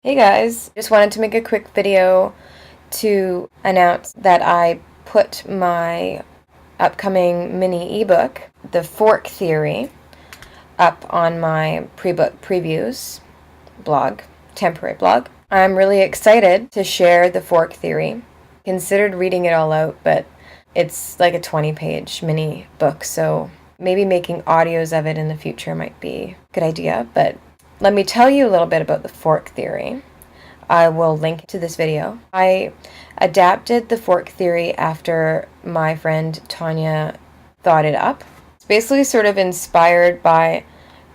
Hey guys, just wanted to make a quick video to announce that I put my upcoming mini ebook, The Fork Theory, up on my pre-book previews blog, temporary blog. I'm really excited to share The Fork Theory. Considered reading it all out, but it's like a 20-page mini book, so maybe making audios of it in the future might be a good idea, but let me tell you a little bit about the fork theory. I will link to this video. I adapted the fork theory after my friend Tanya thought it up. It's basically sort of inspired by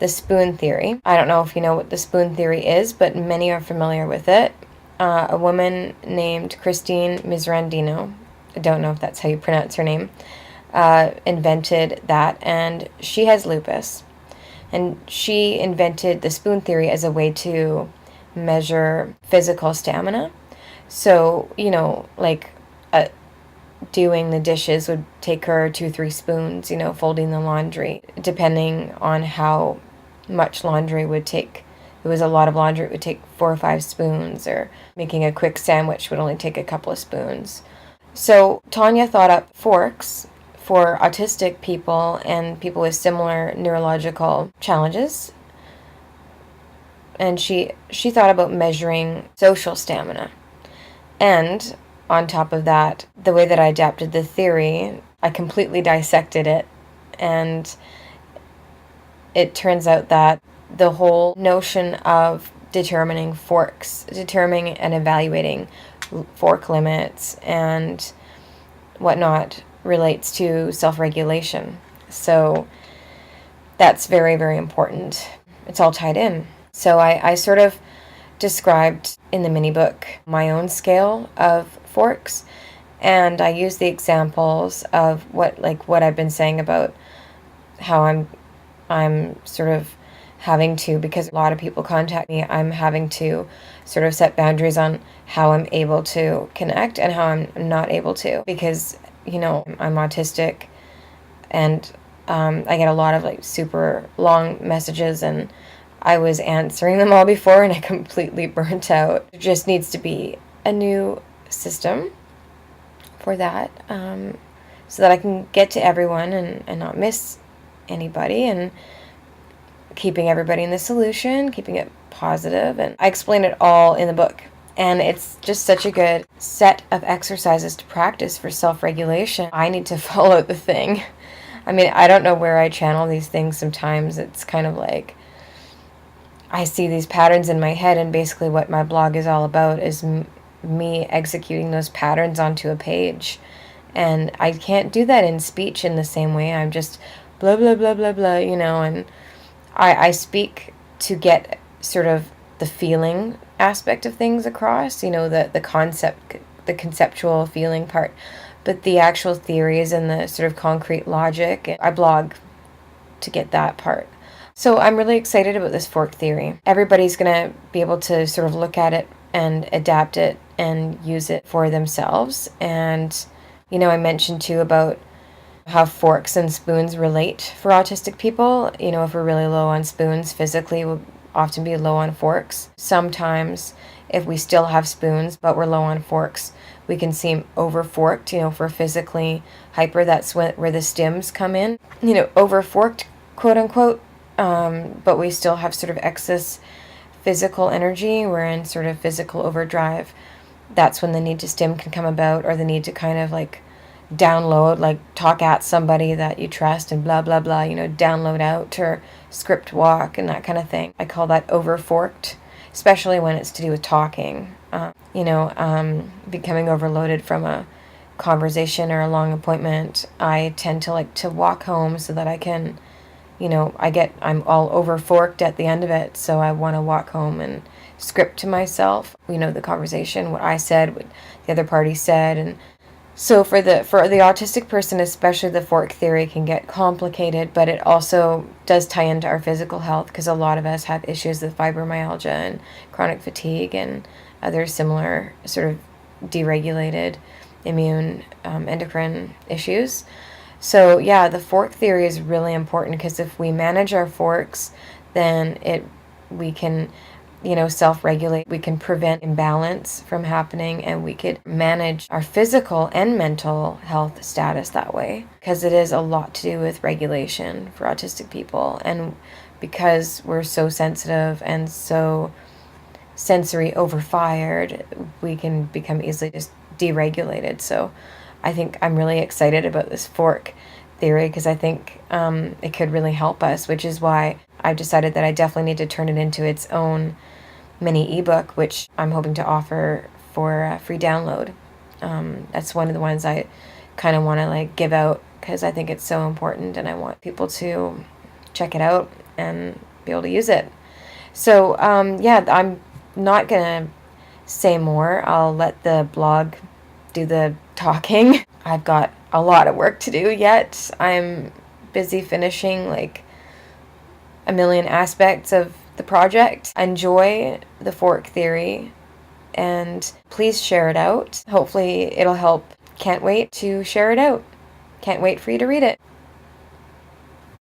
the spoon theory. I don't know if you know what the spoon theory is, but many are familiar with it. A woman named Christine Mizrandino, I don't know if that's how you pronounce her name, invented that, and she has lupus. And she invented the spoon theory as a way to measure physical stamina. So, like doing the dishes would take her 2-3 spoons, folding the laundry, depending on how much laundry would take. If it was a lot of laundry, it would take 4 or 5 spoons, or making a quick sandwich would only take a couple of spoons. So Tanya thought up forks for autistic people and people with similar neurological challenges. And she thought about measuring social stamina. And on top of that, the way that I adapted the theory, I completely dissected it. And it turns out that the whole notion of determining and evaluating fork limits and whatnot relates to self-regulation. So that's very, very important. It's all tied in. So I sort of described in the mini book my own scale of forks, and I used the examples of what I've been saying about how I'm sort of having to, because a lot of people contact me, I'm having to sort of set boundaries on how I'm able to connect and how I'm not able to, because I'm autistic, and I get a lot of super long messages, and I was answering them all before and I completely burnt out. There just needs to be a new system for that, so that I can get to everyone and not miss anybody, and keeping everybody in the solution, keeping it positive. And I explain it all in the book. And it's just such a good set of exercises to practice for self-regulation. I need to follow the thing. I mean, I don't know where I channel these things sometimes. It's kind of like I see these patterns in my head, and basically what my blog is all about is me executing those patterns onto a page. And I can't do that in speech in the same way. I'm just blah, blah, blah, blah, blah, and I speak to get sort of the feeling aspect of things across, the concept, the conceptual feeling part, but the actual theories and the sort of concrete logic, I blog to get that part. So I'm really excited about this fork theory. Everybody's going to be able to sort of look at it and adapt it and use it for themselves. And, I mentioned too about how forks and spoons relate for autistic people. If we're really low on spoons physically, we'll often be low on forks. Sometimes if we still have spoons but we're low on forks, we can seem over-forked. If we're physically hyper, that's where the stims come in. Over-forked, quote unquote, but we still have sort of excess physical energy. We're in sort of physical overdrive. That's when the need to stim can come about, or the need to kind of download, talk at somebody that you trust and blah, blah, blah, download out, or script walk and that kind of thing. I call that over-forked, especially when it's to do with talking. Becoming overloaded from a conversation or a long appointment. I tend to walk home so that I can, I'm all over-forked at the end of it, so I want to walk home and script to myself, the conversation, what I said, what the other party said. And so for the autistic person, especially, the fork theory can get complicated, but it also does tie into our physical health, because a lot of us have issues with fibromyalgia and chronic fatigue and other similar sort of deregulated immune endocrine issues. So yeah, the fork theory is really important, because if we manage our forks, then we can self-regulate. We can prevent imbalance from happening, and we could manage our physical and mental health status that way, because it is a lot to do with regulation for autistic people. And because we're so sensitive and so sensory overfired, we can become easily just deregulated. So I think I'm really excited about this fork theory, because I think it could really help us, which is why I've decided that I definitely need to turn it into its own mini ebook, which I'm hoping to offer for free download. That's one of the ones I kind of want to like give out, because I think it's so important and I want people to check it out and be able to use it. So yeah, I'm not gonna say more. I'll let the blog do the talking. I've got a lot of work to do yet. I'm busy finishing like a million aspects of the project. Enjoy the fork theory and please share it out. Hopefully it'll help. Can't wait to share it out. Can't wait for you to read it.